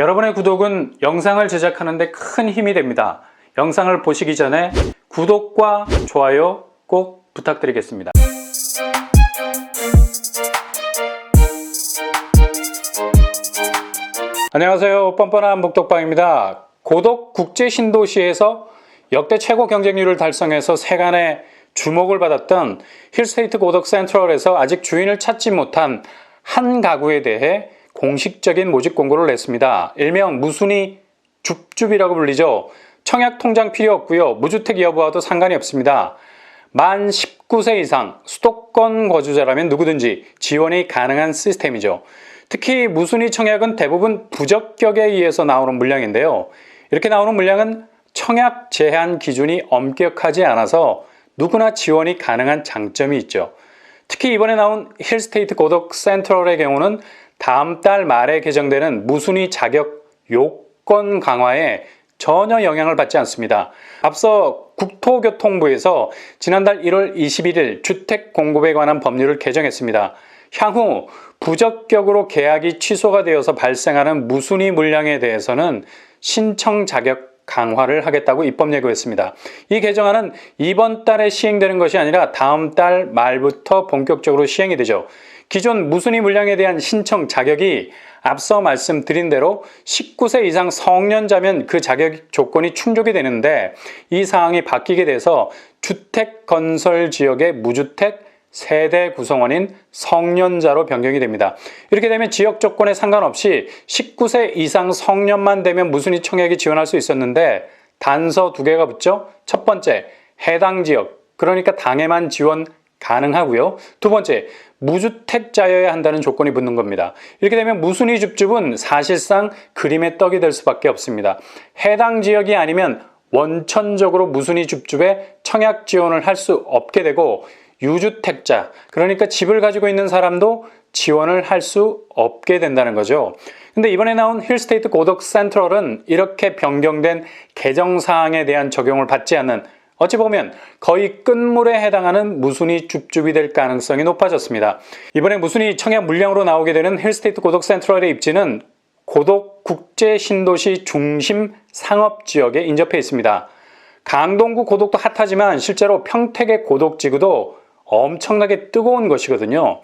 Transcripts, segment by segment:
여러분의 구독은 영상을 제작하는 데 큰 힘이 됩니다. 영상을 보시기 전에 구독과 좋아요 꼭 부탁드리겠습니다. 안녕하세요. 뻔뻔한 묵독방입니다. 고독 국제신도시에서 역대 최고 경쟁률을 달성해서 세간의 주목을 받았던 힐스테이트 고독 센트럴에서 아직 주인을 찾지 못한 한 가구에 대해 공식적인 모집 공고를 냈습니다. 일명 무순위 줍줍이라고 불리죠. 청약 통장 필요 없고요. 무주택 여부와도 상관이 없습니다. 만 19세 이상 수도권 거주자라면 누구든지 지원이 가능한 시스템이죠. 특히 무순위 청약은 대부분 부적격에 의해서 나오는 물량인데요. 이렇게 나오는 물량은 청약 제한 기준이 엄격하지 않아서 누구나 지원이 가능한 장점이 있죠. 특히 이번에 나온 힐스테이트 고독 센트럴의 경우는 다음 달 말에 개정되는 무순위 자격 요건 강화에 전혀 영향을 받지 않습니다. 앞서 국토교통부에서 지난달 1월 21일 주택 공급에 관한 법률을 개정했습니다. 향후 부적격으로 계약이 취소가 되어서 발생하는 무순위 물량에 대해서는 신청 자격 강화를 하겠다고 입법 예고했습니다. 이 개정안은 이번 달에 시행되는 것이 아니라 다음 달 말부터 본격적으로 시행이 되죠. 기존 무순위 물량에 대한 신청 자격이 앞서 말씀드린 대로 19세 이상 성년자면 그 자격 조건이 충족이 되는데 이 사항이 바뀌게 돼서 주택 건설 지역의 무주택 세대 구성원인 성년자로 변경이 됩니다. 이렇게 되면 지역 조건에 상관없이 19세 이상 성년만 되면 무순위 청약이 지원할 수 있었는데 단서 두 개가 붙죠. 첫 번째, 해당 지역, 그러니까 당에만 지원 가능하고요. 두 번째, 무주택자여야 한다는 조건이 붙는 겁니다. 이렇게 되면 무순위 줍줍은 사실상 그림의 떡이 될 수밖에 없습니다. 해당 지역이 아니면 원천적으로 무순위 줍줍에 청약 지원을 할 수 없게 되고 유주택자, 그러니까 집을 가지고 있는 사람도 지원을 할 수 없게 된다는 거죠. 근데 이번에 나온 힐스테이트 고독 센트럴은 이렇게 변경된 개정사항에 대한 적용을 받지 않는 어찌 보면 거의 끝물에 해당하는 무순위 줍줍이 될 가능성이 높아졌습니다. 이번에 무순위 청약 물량으로 나오게 되는 힐스테이트 고독 센트럴의 입지는 고독 국제신도시 중심 상업지역에 인접해 있습니다. 강동구 고독도 핫하지만 실제로 평택의 고독지구도 엄청나게 뜨거운 것이거든요.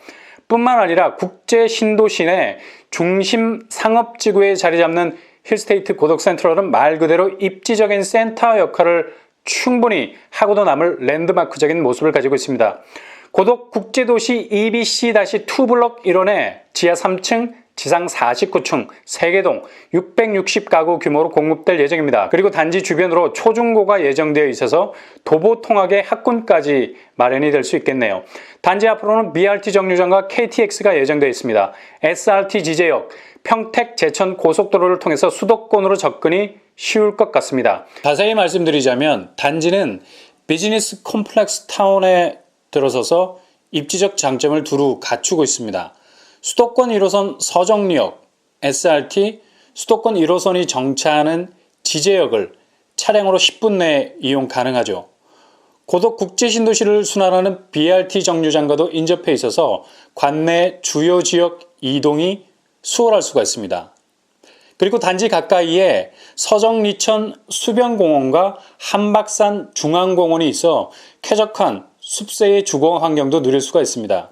뿐만 아니라 국제신도시 내 중심 상업지구에 자리 잡는 힐스테이트 고독 센트럴은 말 그대로 입지적인 센터 역할을 충분히 하고도 남을 랜드마크적인 모습을 가지고 있습니다. 고독 국제도시 EBC-2 블록 1원에 지하 3층, 지상 49층, 3개동, 660가구 규모로 공급될 예정입니다. 그리고 단지 주변으로 초중고가 예정되어 있어서 도보 통학의 학군까지 마련이 될 수 있겠네요. 단지 앞으로는 BRT 정류장과 KTX가 예정되어 있습니다. SRT 지제역, 평택 제천 고속도로를 통해서 수도권으로 접근이 쉬울 것 같습니다. 자세히 말씀드리자면 단지는 비즈니스 콤플렉스 타운에 들어서서 입지적 장점을 두루 갖추고 있습니다. 수도권 1호선 서정리역, SRT, 수도권 1호선이 정차하는 지제역을 차량으로 10분 내에 이용 가능하죠. 고독 국제신도시를 순환하는 BRT 정류장과도 인접해 있어서 관내 주요 지역 이동이 수월할 수가 있습니다. 그리고 단지 가까이에 서정리천 수변공원과 한박산 중앙공원이 있어 쾌적한 숲새의 주거 환경도 누릴 수가 있습니다.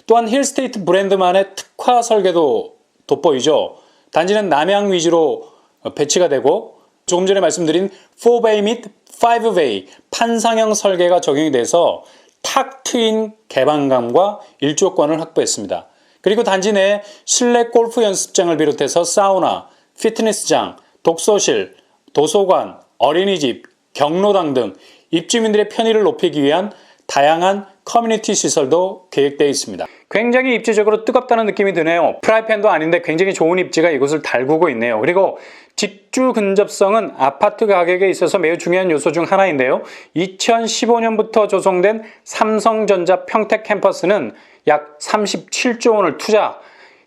또한 힐스테이트 브랜드만의 특화 설계도 돋보이죠. 단지는 남향 위주로 배치가 되고 조금 전에 말씀드린 4베이 및 5베이 판상형 설계가 적용이 돼서 탁 트인 개방감과 일조권을 확보했습니다. 그리고 단지 내에 실내 골프 연습장을 비롯해서 사우나, 피트니스장, 독서실, 도서관, 어린이집, 경로당 등 입주민들의 편의를 높이기 위한 다양한 커뮤니티 시설도 계획되어 있습니다. 굉장히 입지적으로 뜨겁다는 느낌이 드네요. 프라이팬도 아닌데 굉장히 좋은 입지가 이곳을 달구고 있네요. 그리고 직주 근접성은 아파트 가격에 있어서 매우 중요한 요소 중 하나인데요. 2015년부터 조성된 삼성전자 평택 캠퍼스는 약 37조 원을 투자,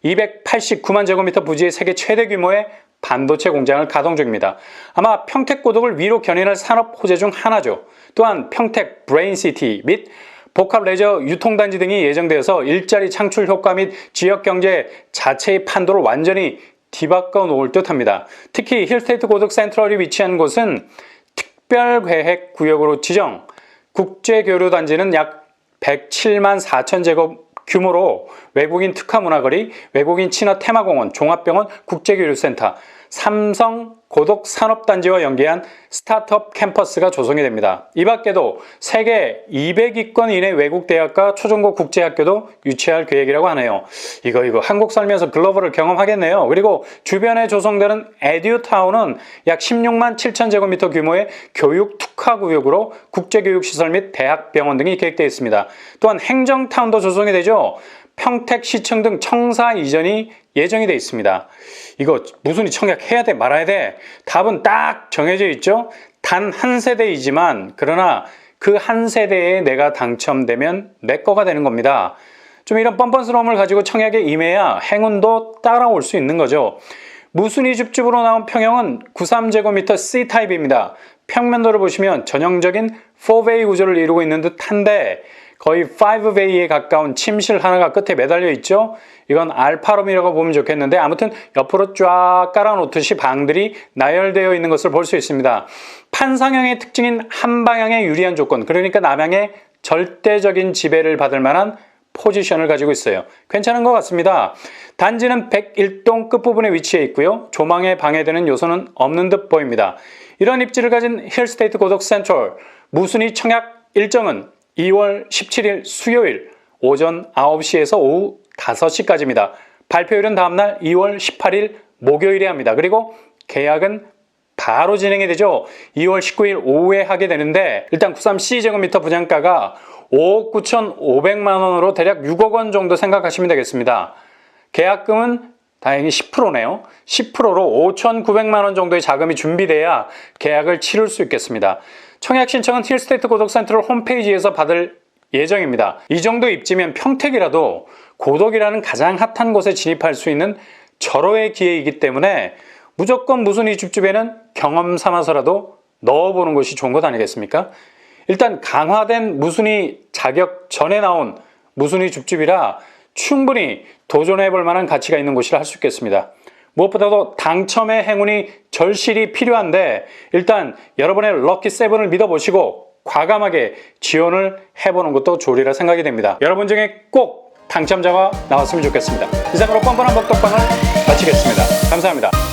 289만 제곱미터 부지의 세계 최대 규모의 반도체 공장을 가동 중입니다. 아마 평택 고독을 위로 견인할 산업 호재 중 하나죠. 또한 평택 브레인시티 및 복합 레저 유통단지 등이 예정되어서 일자리 창출 효과 및 지역경제 자체의 판도를 완전히 뒤바꿔 놓을 듯합니다. 특히 힐스테이트 고덕 센트럴이 위치한 곳은 특별계획 구역으로 지정, 국제교류단지는 약 107만 4천 제곱 규모로 외국인 특화문화거리, 외국인 친화 테마공원, 종합병원, 국제교류센터, 삼성 고덕 산업단지와 연계한 스타트업 캠퍼스가 조성이 됩니다. 이 밖에도 세계 200위권 이내 외국 대학과 초중고 국제학교도 유치할 계획이라고 하네요. 이거 한국 살면서 글로벌을 경험하겠네요. 그리고 주변에 조성되는 에듀타운은 약 16만 7천 제곱미터 규모의 교육 특화구역으로 국제교육시설 및 대학병원 등이 계획되어 있습니다. 또한 행정타운도 조성이 되죠. 평택시청 등 청사 이전이 예정이 되어 있습니다. 이거 무순이 청약해야 돼 말아야 돼? 답은 딱 정해져 있죠. 단 한 세대이지만 그러나 그 한 세대에 내가 당첨되면 내 거가 되는 겁니다. 좀 이런 뻔뻔스러움을 가지고 청약에 임해야 행운도 따라올 수 있는 거죠. 무순이 줍줍으로 나온 평형은 93제곱미터 C타입입니다. 평면도를 보시면 전형적인 4베이 구조를 이루고 있는 듯한데 거의 5베이에 가까운 침실 하나가 끝에 매달려 있죠. 이건 알파룸이라고 보면 좋겠는데 아무튼 옆으로 쫙 깔아놓듯이 방들이 나열되어 있는 것을 볼 수 있습니다. 판상형의 특징인 한 방향의 유리한 조건, 그러니까 남향의 절대적인 지배를 받을 만한 포지션을 가지고 있어요. 괜찮은 것 같습니다. 단지는 101동 끝부분에 위치해 있고요. 조망에 방해되는 요소는 없는 듯 보입니다. 이런 입지를 가진 힐스테이트 고덕 센트럴 무순이 청약 일정은 2월 17일 수요일 오전 9시에서 오후 5시까지입니다. 발표일은 다음날 2월 18일 목요일에 합니다. 그리고 계약은 바로 진행이 되죠. 2월 19일 오후에 하게 되는데 일단 93C제곱미터 분양가가 5억 9,500만 원으로 대략 6억 원 정도 생각하시면 되겠습니다. 계약금은 다행히 10%네요. 10%로 5,900만 원 정도의 자금이 준비돼야 계약을 치를 수 있겠습니다. 청약 신청은 힐스테이트 고덕 센트럴 홈페이지에서 받을 예정입니다. 이 정도 입지면 평택이라도 고덕이라는 가장 핫한 곳에 진입할 수 있는 절호의 기회이기 때문에 무조건 무순이 줍줍에는 경험 삼아서라도 넣어보는 것이 좋은 것 아니겠습니까? 일단 강화된 무순이 자격 전에 나온 무순이 줍줍이라 충분히 도전해볼 만한 가치가 있는 곳이라 할 수 있겠습니다. 무엇보다도 당첨의 행운이 절실히 필요한데 일단 여러분의 럭키 세븐을 믿어보시고 과감하게 지원을 해보는 것도 좋으리라 생각이 됩니다. 여러분 중에 꼭 당첨자가 나왔으면 좋겠습니다. 이상으로 뻔뻔한 먹덕방을 마치겠습니다. 감사합니다.